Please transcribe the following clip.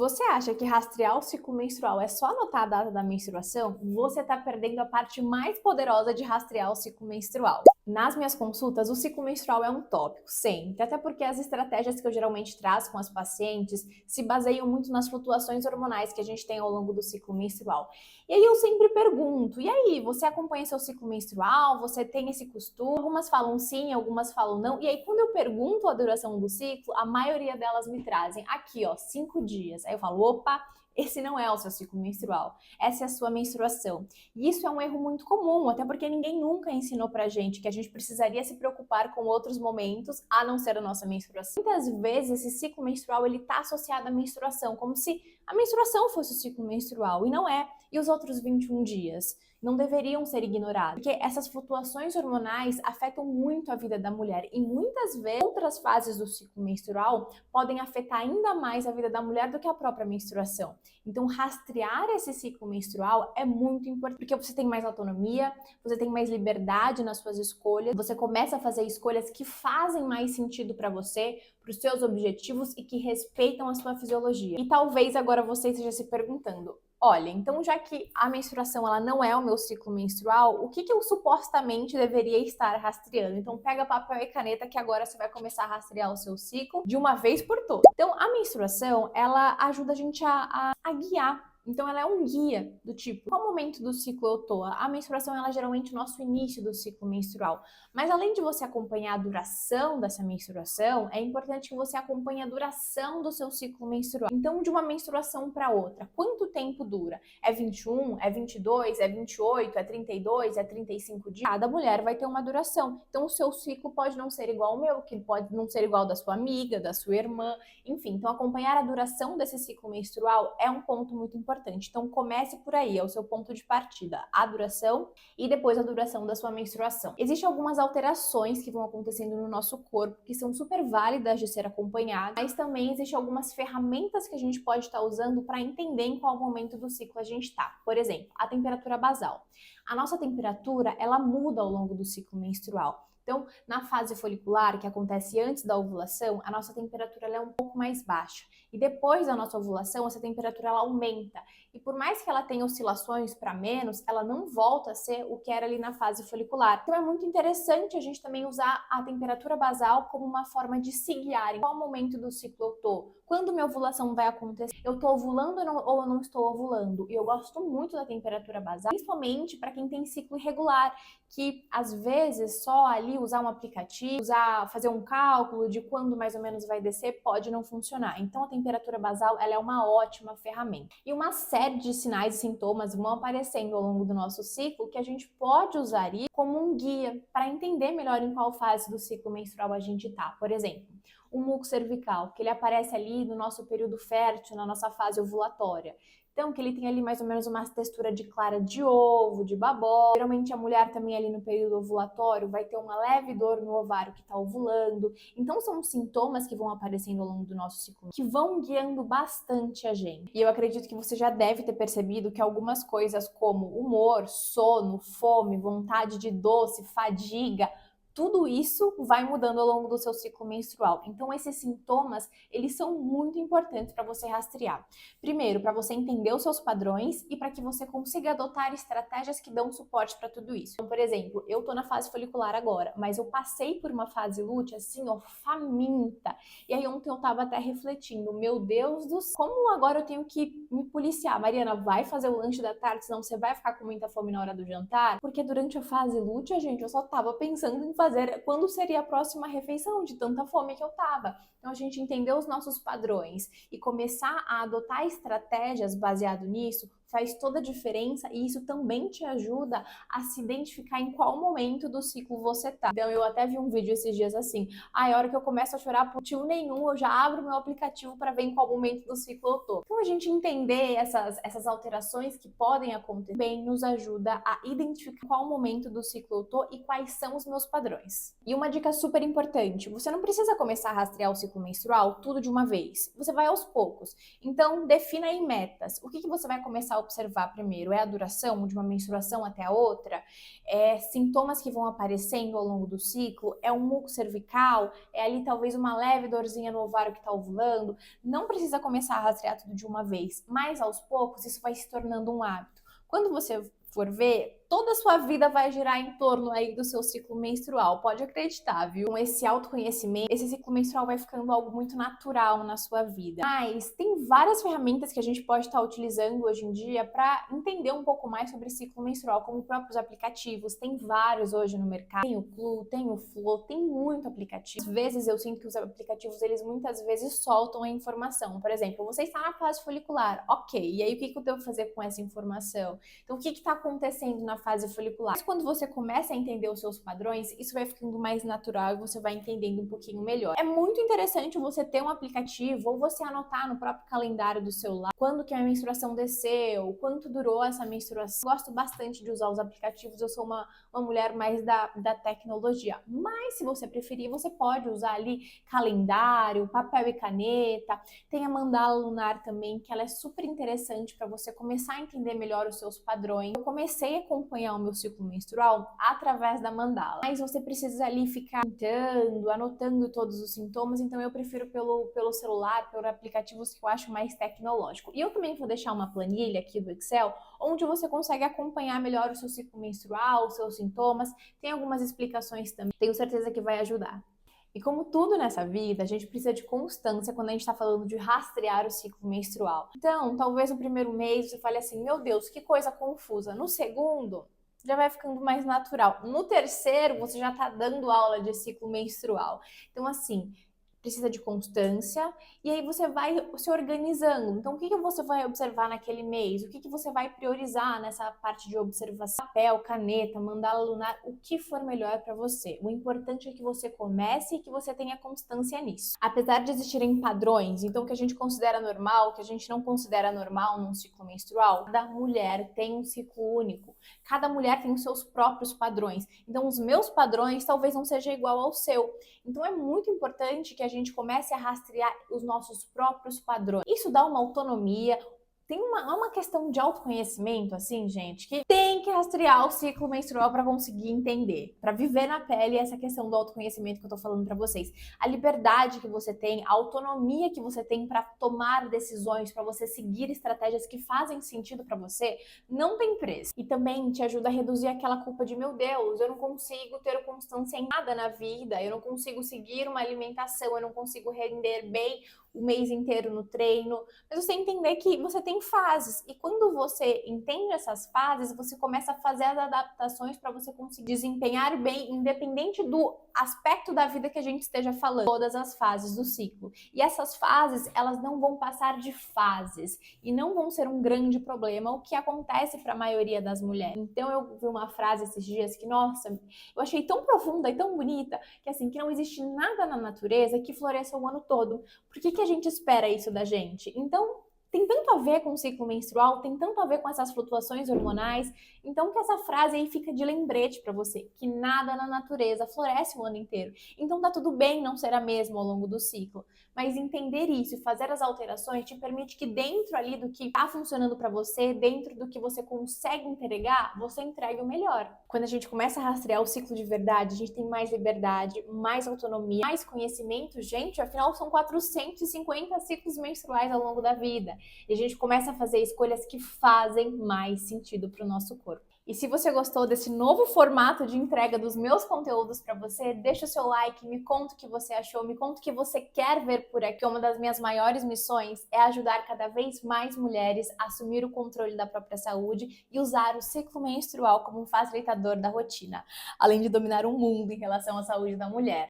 Você acha que rastrear o ciclo menstrual é só anotar a data da menstruação? Você está perdendo a parte mais poderosa de rastrear o ciclo menstrual. Nas minhas consultas, o ciclo menstrual é um tópico, sempre, até porque as estratégias que eu geralmente trago com as pacientes se baseiam muito nas flutuações hormonais que a gente tem ao longo do ciclo menstrual. E aí eu sempre pergunto, e aí, você acompanha seu ciclo menstrual? Você tem esse costume? Algumas falam sim, algumas falam não. E aí, quando eu pergunto a duração do ciclo, a maioria delas me trazem aqui, ó, 5 dias. Aí eu falo, opa, esse não é o seu ciclo menstrual, essa é a sua menstruação. E isso é um erro muito comum, até porque ninguém nunca ensinou pra gente que a gente precisaria se preocupar com outros momentos a não ser a nossa menstruação. Muitas vezes esse ciclo menstrual ele tá associado à menstruação, como se a menstruação fosse o ciclo menstrual, e não é. E os outros 21 dias? Não deveriam ser ignorados, porque essas flutuações hormonais afetam muito a vida da mulher e muitas vezes outras fases do ciclo menstrual podem afetar ainda mais a vida da mulher do que a própria menstruação. Então, rastrear esse ciclo menstrual é muito importante, porque você tem mais autonomia, você tem mais liberdade nas suas escolhas, você começa a fazer escolhas que fazem mais sentido para você, para os seus objetivos e que respeitam a sua fisiologia. E talvez agora você esteja se perguntando, olha, então já que a menstruação ela não é o meu ciclo menstrual, o que eu supostamente deveria estar rastreando? Então pega papel e caneta que agora você vai começar a rastrear o seu ciclo de uma vez por todas. Então a menstruação, ela ajuda a gente a guiar. Então ela é um guia do tipo, qual momento do ciclo eu tô? A menstruação ela é geralmente o nosso início do ciclo menstrual. Mas além de você acompanhar a duração dessa menstruação, é importante que você acompanhe a duração do seu ciclo menstrual. Então de uma menstruação para outra, quanto tempo dura? É 21, é 22, é 28, é 32, é 35 dias? Cada mulher vai ter uma duração. Então o seu ciclo pode não ser igual ao meu, que pode não ser igual ao da sua amiga, da sua irmã, enfim. Então acompanhar a duração desse ciclo menstrual é um ponto muito importante. Então comece por aí, é o seu ponto de partida, a duração e depois a duração da sua menstruação. Existem algumas alterações que vão acontecendo no nosso corpo que são super válidas de ser acompanhadas, mas também existem algumas ferramentas que a gente pode estar usando para entender em qual momento do ciclo a gente está. Por exemplo, a temperatura basal. A nossa temperatura, ela muda ao longo do ciclo menstrual. Então, na fase folicular, que acontece antes da ovulação, a nossa temperatura ela é um pouco mais baixa. E depois da nossa ovulação, essa temperatura ela aumenta. E por mais que ela tenha oscilações para menos, ela não volta a ser o que era ali na fase folicular. Então é muito interessante a gente também usar a temperatura basal como uma forma de se guiar. Em qual momento do ciclo eu tô? Quando minha ovulação vai acontecer? Eu tô ovulando ou eu não estou ovulando? E eu gosto muito da temperatura basal, principalmente para quem tem ciclo irregular, que às vezes só ali usar um aplicativo, fazer um cálculo de quando mais ou menos vai descer, pode não funcionar. Então a temperatura basal ela é uma ótima ferramenta. E uma série de sinais e sintomas vão aparecendo ao longo do nosso ciclo que a gente pode usar isso como um guia para entender melhor em qual fase do ciclo menstrual a gente está. Por exemplo, o muco cervical, que ele aparece ali no nosso período fértil, na nossa fase ovulatória. Então, que ele tem ali mais ou menos uma textura de clara de ovo, de babó. Geralmente a mulher também ali no período ovulatório vai ter uma leve dor no ovário que está ovulando. Então são sintomas que vão aparecendo ao longo do nosso ciclo, que vão guiando bastante a gente. E eu acredito que você já deve ter percebido que algumas coisas como humor, sono, fome, vontade de doce, fadiga, tudo isso vai mudando ao longo do seu ciclo menstrual. Então esses sintomas, eles são muito importantes para você rastrear. Primeiro, para você entender os seus padrões e para que você consiga adotar estratégias que dão suporte para tudo isso. Então, por exemplo, eu tô na fase folicular agora, mas eu passei por uma fase lútea assim, ó, faminta. E aí ontem eu tava até refletindo, meu Deus do céu, como agora eu tenho que me policiar? Mariana, vai fazer o lanche da tarde, senão você vai ficar com muita fome na hora do jantar? Porque durante a fase lútea, gente, eu só tava pensando em fazer quando seria a próxima refeição, de tanta fome que eu tava. Então a gente entender os nossos padrões e começar a adotar estratégias baseado nisso faz toda a diferença e isso também te ajuda a se identificar em qual momento do ciclo você tá. Então eu até vi um vídeo esses dias assim, a hora que eu começo a chorar por motivo nenhum, eu já abro meu aplicativo para ver em qual momento do ciclo eu tô. Então a gente entender essas alterações que podem acontecer bem nos ajuda a identificar qual momento do ciclo eu tô e quais são os meus padrões. E uma dica super importante, você não precisa começar a rastrear o ciclo menstrual tudo de uma vez, você vai aos poucos. Então defina aí metas, o que você vai começar a observar primeiro é a duração de uma menstruação até a outra, sintomas que vão aparecendo ao longo do ciclo, é um muco cervical, é ali talvez uma leve dorzinha no ovário que está ovulando. Não precisa começar a rastrear tudo de uma vez, mas aos poucos isso vai se tornando um hábito. Quando você for ver, toda a sua vida vai girar em torno aí do seu ciclo menstrual, pode acreditar, viu? Com esse autoconhecimento, esse ciclo menstrual vai ficando algo muito natural na sua vida. Mas tem várias ferramentas que a gente pode estar utilizando hoje em dia para entender um pouco mais sobre ciclo menstrual, como próprios aplicativos. Tem vários hoje no mercado. Tem o Clue, tem o Flow, tem muito aplicativo. Às vezes eu sinto que os aplicativos, eles muitas vezes soltam a informação. Por exemplo, você está na fase folicular, ok. E aí o que eu devo fazer com essa informação? Então o que está acontecendo na fase folicular? Mas quando você começa a entender os seus padrões, isso vai ficando mais natural e você vai entendendo um pouquinho melhor. É muito interessante você ter um aplicativo ou você anotar no próprio calendário do celular quando que a menstruação desceu, quanto durou essa menstruação. Eu gosto bastante de usar os aplicativos, eu sou uma mulher mais da tecnologia. Mas se você preferir, você pode usar ali calendário, papel e caneta. Tem a mandala lunar também, que ela é super interessante para você começar a entender melhor os seus padrões. Eu comecei a acompanhar o meu ciclo menstrual através da mandala, mas você precisa ali ficar pintando, anotando todos os sintomas, então eu prefiro pelo celular, por aplicativos que eu acho mais tecnológico. E eu também vou deixar uma planilha aqui do Excel, onde você consegue acompanhar melhor o seu ciclo menstrual, os seus sintomas, tem algumas explicações também, tenho certeza que vai ajudar. E como tudo nessa vida, a gente precisa de constância quando a gente está falando de rastrear o ciclo menstrual. Então, talvez no primeiro mês você fale assim, meu Deus, que coisa confusa. No segundo, já vai ficando mais natural. No terceiro, você já está dando aula de ciclo menstrual. Então, assim, precisa de constância, e aí você vai se organizando. Então, o que você vai observar naquele mês? O que você vai priorizar nessa parte de observação? Papel, caneta, mandala lunar, o que for melhor para você. O importante é que você comece e que você tenha constância nisso. Apesar de existirem padrões, então, que a gente considera normal, que a gente não considera normal num ciclo menstrual, cada mulher tem um ciclo único. Cada mulher tem os seus próprios padrões. Então, os meus padrões talvez não sejam igual ao seu. Então, é muito importante que a gente comece a rastrear os nossos próprios padrões. Isso dá uma autonomia. Tem uma questão de autoconhecimento, assim, gente, que tem que rastrear o ciclo menstrual para conseguir entender, para viver na pele essa questão do autoconhecimento que eu tô falando para vocês. A liberdade que você tem, a autonomia que você tem para tomar decisões, para você seguir estratégias que fazem sentido para você, não tem preço. E também te ajuda a reduzir aquela culpa de, meu Deus, eu não consigo ter constância em nada na vida, eu não consigo seguir uma alimentação, eu não consigo render bem o mês inteiro no treino, mas você entender que você tem fases, e quando você entende essas fases, você começa a fazer as adaptações para você conseguir desempenhar bem, independente do aspecto da vida que a gente esteja falando, todas as fases do ciclo. E essas fases, elas não vão passar de fases, e não vão ser um grande problema, o que acontece para a maioria das mulheres. Então eu vi uma frase esses dias que, nossa, eu achei tão profunda e tão bonita, que assim, que não existe nada na natureza que floresça o ano todo. Por que a gente espera isso da gente? Então, tem tanto a ver com o ciclo menstrual, tem tanto a ver com essas flutuações hormonais, então que essa frase aí fica de lembrete para você, que nada na natureza floresce o ano inteiro. Então tá tudo bem não ser a mesma ao longo do ciclo, mas entender isso e fazer as alterações te permite que dentro ali do que tá funcionando para você, dentro do que você consegue entregar, você entregue o melhor. Quando a gente começa a rastrear o ciclo de verdade, a gente tem mais liberdade, mais autonomia, mais conhecimento. Gente, afinal são 450 ciclos menstruais ao longo da vida. E a gente começa a fazer escolhas que fazem mais sentido para o nosso corpo. E se você gostou desse novo formato de entrega dos meus conteúdos para você, deixa o seu like, me conta o que você achou, me conta o que você quer ver por aqui. Uma das minhas maiores missões é ajudar cada vez mais mulheres a assumir o controle da própria saúde e usar o ciclo menstrual como um facilitador da rotina, além de dominar o mundo em relação à saúde da mulher.